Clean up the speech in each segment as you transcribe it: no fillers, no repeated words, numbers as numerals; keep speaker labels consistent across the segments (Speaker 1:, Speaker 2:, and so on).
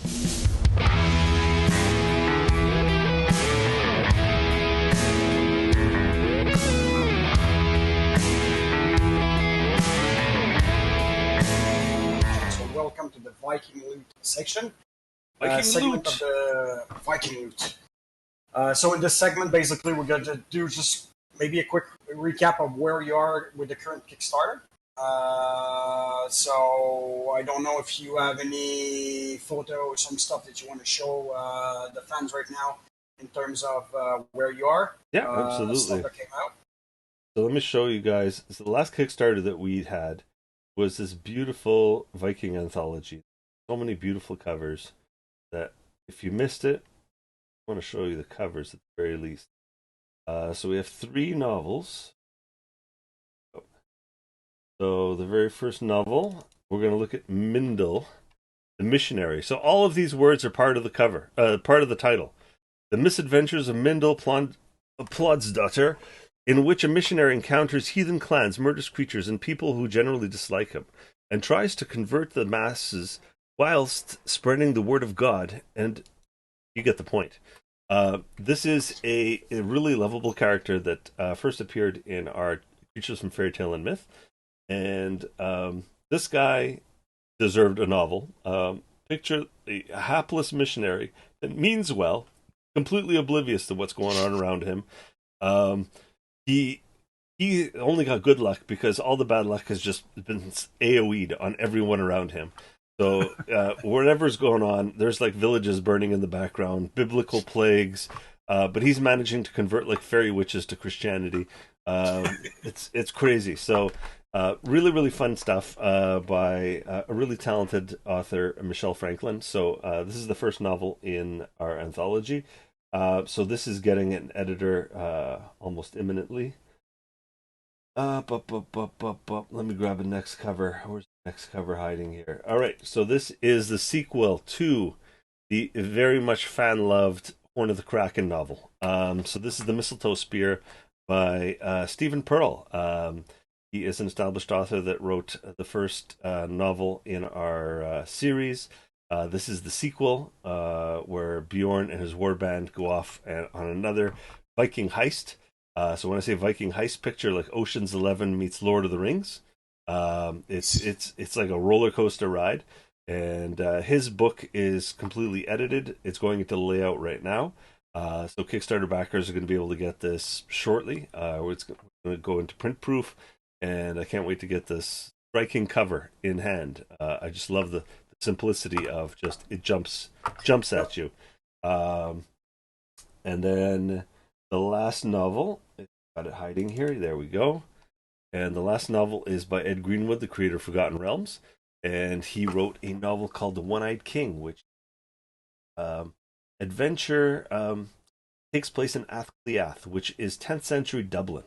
Speaker 1: So welcome to the Viking loot section.
Speaker 2: Viking
Speaker 1: segment
Speaker 2: loot.
Speaker 1: of the Viking loot. So in this segment, basically, we're going to do just maybe a quick recap of where you are with the current Kickstarter. So I don't know if you have any photos, some stuff that you want to show the fans right now in terms of where you are.
Speaker 2: Yeah, absolutely.
Speaker 1: Stuff that came out.
Speaker 2: So let me show you guys. So the last Kickstarter that we had was this beautiful Viking anthology. So many beautiful covers that if you missed it, I want to show you the covers at the very least. So we have 3 novels. So the very first novel, we're going to look at Mindel, the missionary. So all of these words are part of the cover, part of the title. The Misadventures of Mindel Plodsdottir, in which a missionary encounters heathen clans, murderous creatures, and people who generally dislike him, and tries to convert the masses whilst spreading the word of God. And you get the point. This is a really lovable character that first appeared in our Creatures from Fairy Tale and Myth. And this guy deserved a novel. Picture a hapless missionary that means well, completely oblivious to what's going on around him. He only got good luck because all the bad luck has just been AoE'd on everyone around him. So whatever's going on, there's like villages burning in the background, biblical plagues, but he's managing to convert like fairy witches to Christianity. It's crazy. So really, really fun stuff by a really talented author, Michelle Franklin. So this is the first novel in our anthology. So this is getting an editor almost imminently. Let me grab a next cover. Where's the next cover hiding here? All right, so this is the sequel to the very much fan-loved Horn of the Kraken novel. So this is The Mistletoe Spear by Stephen Pearl. He is an established author that wrote the first novel in our series. This is the sequel where Bjorn and his warband go off on another Viking heist. So when I say Viking heist, picture like Ocean's 11 meets Lord of the Rings. It's like a roller coaster ride, and his book is completely edited. It's going into layout right now. So Kickstarter backers are going to be able to get this shortly. It's going to go into print proof, and I can't wait to get this striking cover in hand. I just love the simplicity of just it jumps at you. And then the last novel, got it hiding here. There we go. And the last novel is by Ed Greenwood, the creator of Forgotten Realms, and he wrote a novel called The One-Eyed King, which adventure takes place in Athliath, which is 10th century Dublin.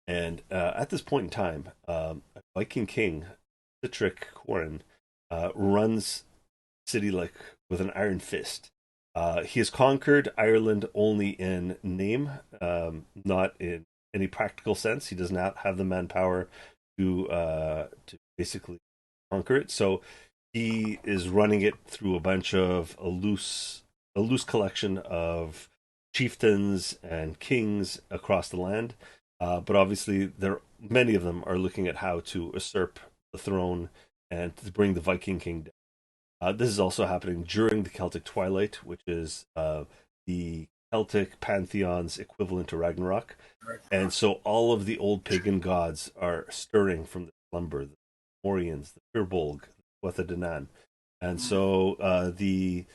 Speaker 2: And at this point in time, a Viking king, Citric Corin, runs the city like with an iron fist. He has conquered Ireland only in name, not in any practical sense. He does not have the manpower to basically conquer it. So he is running it through a bunch of a loose collection of chieftains and kings across the land. But obviously, many of them are looking at how to usurp the throne and to bring the Viking kingdom. This is also happening during the Celtic Twilight, which is the Celtic pantheon's equivalent to Ragnarok. And so all of the old pagan gods are stirring from the slumber, the Morians, the Firbolg, the Wethadenan. And so the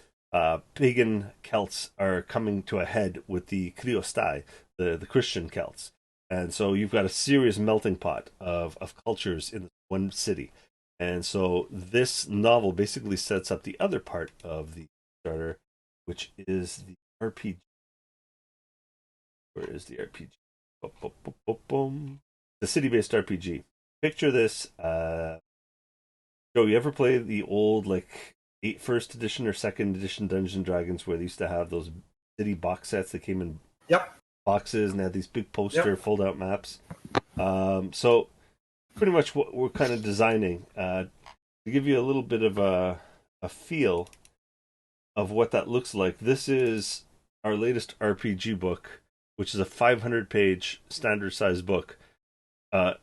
Speaker 2: pagan Celts are coming to a head with the Kriostai, the Christian Celts. And so you've got a serious melting pot of cultures in one city. And so this novel basically sets up the other part of the starter, which is the RPG. Where is the RPG? The city-based RPG. Picture this. Joe, you ever play the old like first edition or second edition Dungeons and Dragons where they used to have those city box sets that came in boxes and had these big poster fold-out maps? So pretty much what we're kind of designing to give you a little bit of a feel of what that looks like, this is our latest RPG book, which is a 500-page standard size book, uh,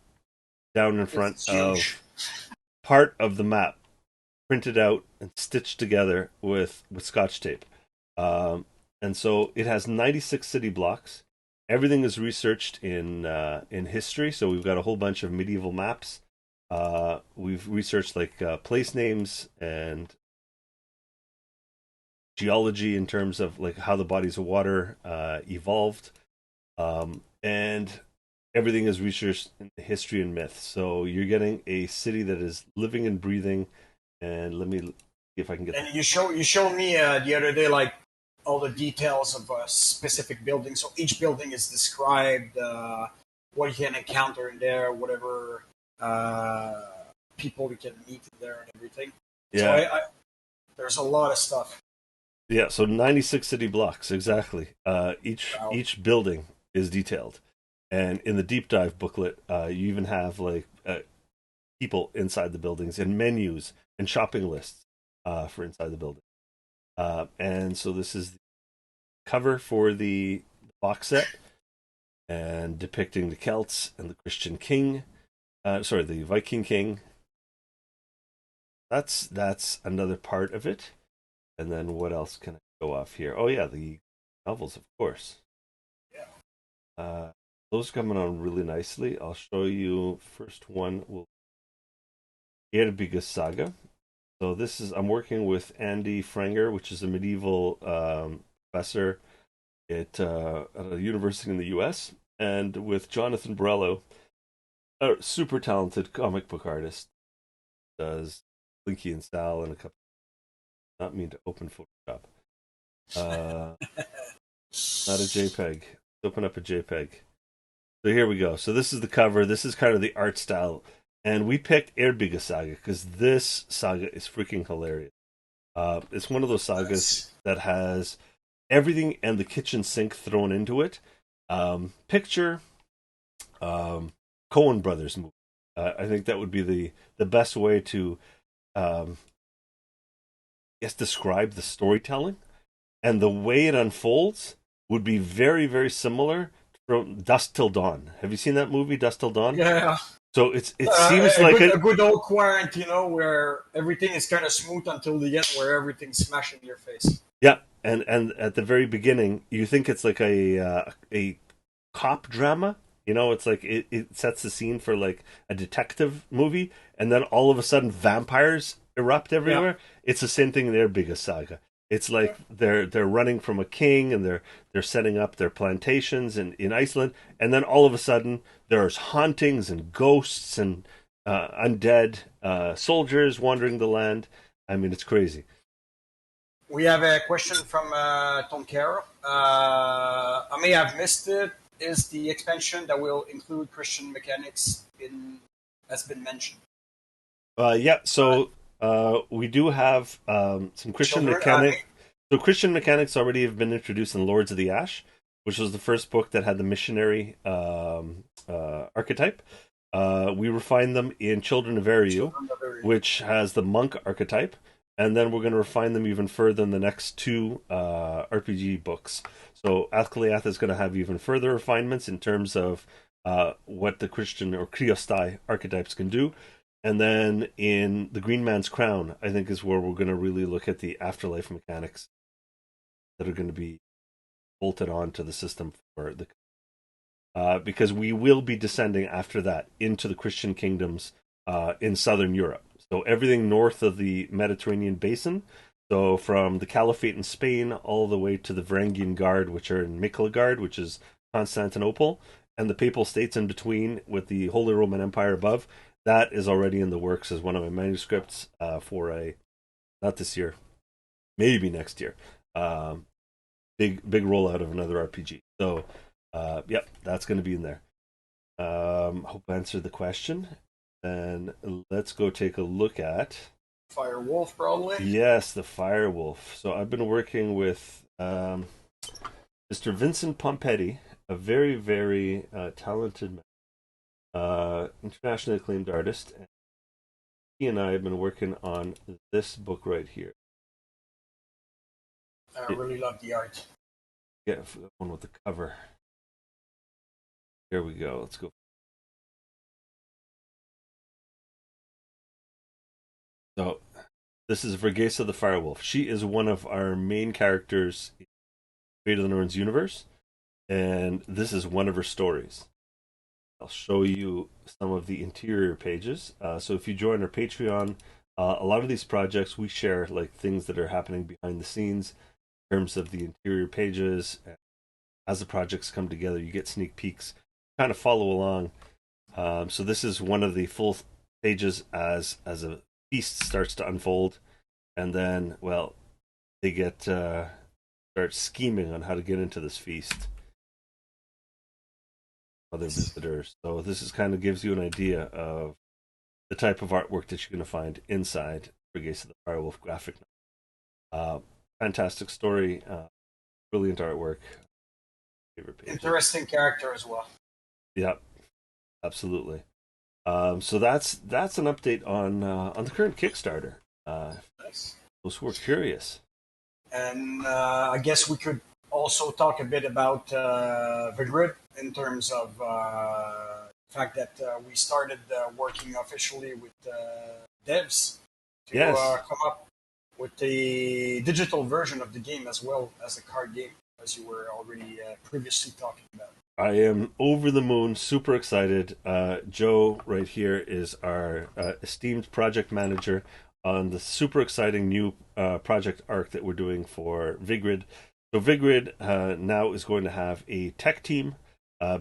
Speaker 2: down in front
Speaker 1: It's huge.
Speaker 2: of part of the map, printed out and stitched together with Scotch tape. And so it has 96 city blocks. Everything is researched in history. So we've got a whole bunch of medieval maps. We've researched like place names and geology in terms of like how the bodies of water evolved, and everything is researched in history and myth. So you're getting a city that is living and breathing. And let me see if I can get.
Speaker 1: And you showed me the other day like all the details of a specific building. So each building is described, what you can encounter in there, whatever uh, people you can meet in there, and everything. So
Speaker 2: Yeah,
Speaker 1: there's a lot of stuff.
Speaker 2: yeah. So 96 city blocks exactly.
Speaker 1: Wow.
Speaker 2: Each building is detailed, and in the deep dive booklet, you even have like people inside the buildings and menus and shopping lists for inside the building. And so this is the cover for the box set, and depicting the Celts and the Christian king. Sorry, the Viking king. That's another part of it. And then what else can I go off here? Oh yeah, the novels, of course.
Speaker 1: Yeah.
Speaker 2: Those are coming on really nicely. I'll show you. First one will Erbiga Saga. So this is I'm working with Andy Franger, which is a medieval professor at a university in the U.S., and with Jonathan Borello, a super talented comic book artist, does Blinky and Sal and a couple. Not mean to open Photoshop. Uh, Not a JPEG. Open up a JPEG. So here we go. So this is the cover. This is kind of the art style, and we picked Erbiga Saga because this saga is freaking hilarious. It's one of those sagas
Speaker 1: Nice.
Speaker 2: that has everything and the kitchen sink thrown into it. Picture Coen Brothers movie. I think that would be the best way to, I guess, describe the storytelling, and the way it unfolds would be very very similar from Dusk Till Dawn. Have you seen that movie, Dusk Till Dawn?
Speaker 1: Yeah.
Speaker 2: So it seems
Speaker 1: A
Speaker 2: like
Speaker 1: good
Speaker 2: a
Speaker 1: a good old quarant, where everything is kind of smooth until the end, where everything's smashing in your face.
Speaker 2: yeah. And at the very beginning, you think it's like a cop drama. It's like it sets the scene for like a detective movie, and then all of a sudden vampires erupt
Speaker 1: Yeah.
Speaker 2: everywhere. It's the same thing in their biggest saga. It's like they're running from a king, and they're setting up their plantations in Iceland, and then all of a sudden there's hauntings and ghosts and undead soldiers wandering the land. I mean, it's crazy.
Speaker 1: We have a question from Tom Carroll. I may have missed it. Is the expansion that will include Christian mechanics has been mentioned?
Speaker 2: Yeah,
Speaker 1: Uh,
Speaker 2: so we do have some Christian
Speaker 1: children,
Speaker 2: mechanic. So Christian mechanics already have been introduced in Lords of the Ash, which was the first book that had the missionary archetype. We refined them in Children of Eriu,
Speaker 1: children that are
Speaker 2: which has the monk archetype, and then we're going to refine them even further in the next two RPG books. So Athkaliath is going to have even further refinements in terms of what the Christian or Kriostai archetypes can do. And then in the Green Man's Crown, I think is where we're going to really look at the afterlife mechanics that are going to be bolted onto the system for the because we will be descending after that into the Christian kingdoms in southern Europe. So everything north of the Mediterranean basin. So from the Caliphate in Spain all the way to the Varangian Guard, which are in Miklagard, which is Constantinople, and the Papal States in between with the Holy Roman Empire above. That is already in the works as one of my manuscripts for a not this year, maybe next year. Um, big rollout of another RPG. So, yep, that's going to be in there. Hope I answered the question. Then let's go take a look at
Speaker 1: Firewolf, probably.
Speaker 2: yes, the Firewolf. So I've been working with Mr. Vincent Pompetti, a very very talented, internationally acclaimed artist. And he and I have been working on this book right here.
Speaker 1: I really love the art.
Speaker 2: Yeah, one with the cover. Here we go. Let's go. So, this is Vergesa the Firewolf. She is one of our main characters in Fate of the Norns universe, and this is one of her stories. I'll show you some of the interior pages. So if you join our Patreon, a lot of these projects we share like things that are happening behind the scenes in terms of the interior pages. As the projects come together, you get sneak peeks, kind of follow along. So this is one of the full pages as a feast starts to unfold, and then they get start scheming on how to get into this feast. Other visitors. So this is kind of gives you an idea of the type of artwork that you're going to find inside Brigades of the Firewolf graphic novel. Fantastic story, brilliant artwork. Favorite page.
Speaker 1: Interesting character as well.
Speaker 2: Yeah, absolutely. So that's an update on the current Kickstarter.
Speaker 1: Nice.
Speaker 2: Those who are curious.
Speaker 1: And I guess we could also talk a bit about the grid in terms of the fact that we started working officially with devs to come up with the digital version of the game as well as a card game, as you were already previously talking about.
Speaker 2: I am over the moon, super excited. Joe right here is our esteemed project manager on the super exciting new project arc that we're doing for Vigrid. So Vigrid now is going to have a tech team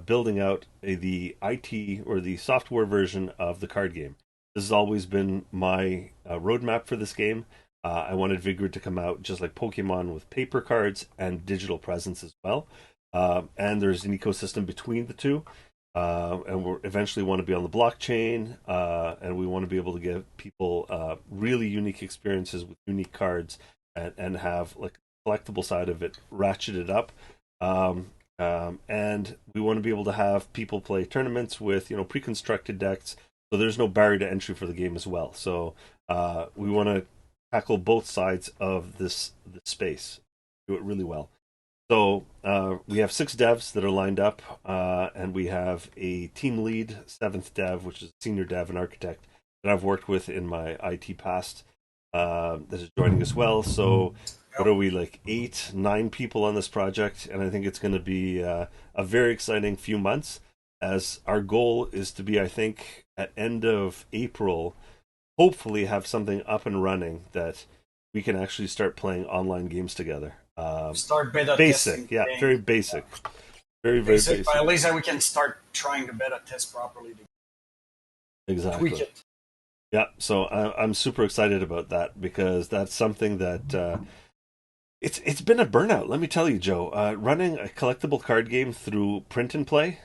Speaker 2: building out the IT or the software version of the card game. This has always been my roadmap for this game. I wanted Vigrid to come out just like Pokemon with paper cards and digital presence as well. And there's an ecosystem between the two. And we eventually want to be on the blockchain, and we want to be able to give people really unique experiences with unique cards and have like a collectible side of it ratcheted up. And we want to be able to have people play tournaments with pre-constructed decks, so there's no barrier to entry for the game as well. So we want to tackle both sides of this space, do it really well. So we have 6 devs that are lined up, and we have a team lead, 7th dev, which is a senior dev and architect that I've worked with in my IT past, that is joining as well. So what are we, like 8, 9 people on this project? And I think it's going to be a very exciting few months, as our goal is to be, I think, at end of April, hopefully have something up and running that we can actually start playing online games together.
Speaker 1: Start beta
Speaker 2: basic,
Speaker 1: testing.
Speaker 2: Yeah, very basic. Very basic.
Speaker 1: But at least we can start trying to beta test properly.
Speaker 2: Exactly.
Speaker 1: Tweak it.
Speaker 2: Yeah, so I'm super excited about that, because that's something that it's been a burnout. Let me tell you, Joe. Running a collectible card game through print and play.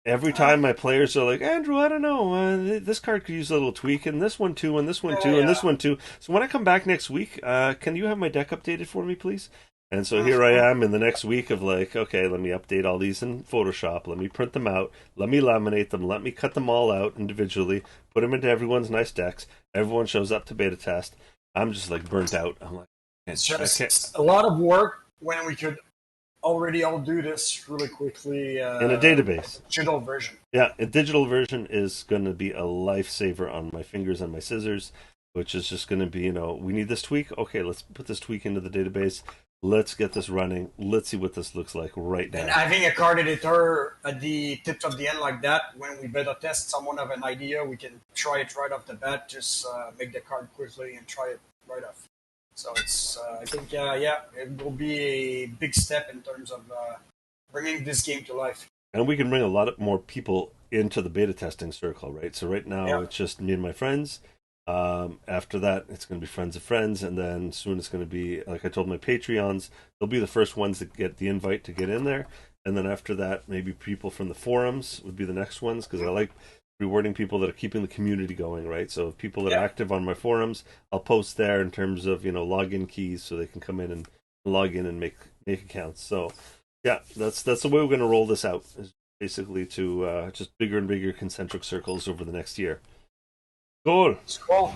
Speaker 2: Every time my players are like, Andrew, I don't know, this card could use a little tweak, and this one too, and this one too, and this one too. So when I come back next week, can you have my deck updated for me, please? And so here I am in the next week of like, okay, let me update all these in Photoshop, let me print them out, let me laminate them, let me cut them all out individually, put them into everyone's nice decks. Everyone shows up to beta test. I'm just like burnt out. I'm like,
Speaker 1: it's just a lot of work when we could already all do this really quickly
Speaker 2: in a database.
Speaker 1: Digital version.
Speaker 2: Yeah, a digital version is going to be a lifesaver on my fingers and my scissors, which is just going to be, we need this tweak. Okay, let's put this tweak into the database. Let's get this running. Let's see what this looks like right now.
Speaker 1: And having a card editor at the tips of the end like that, when we beta test, someone have an idea, we can try it right off the bat. Just make the card quickly and try it right off. So it's, I think, it will be a big step in terms of bringing this game to life.
Speaker 2: And we can bring a lot more people into the beta testing circle, right? So right now it's just me and my friends. After that, it's going to be friends of friends, and then soon it's going to be, like I told my Patreons, they'll be the first ones that get the invite to get in there. And then after that, maybe people from the forums would be the next ones, because I like rewarding people that are keeping the community going, right? So if people that are active on my forums, I'll post there in terms of login keys, so they can come in and log in and make accounts. So yeah, that's the way we're going to roll this out, is basically to just bigger and bigger concentric circles over the next year. Cool.
Speaker 1: Cool.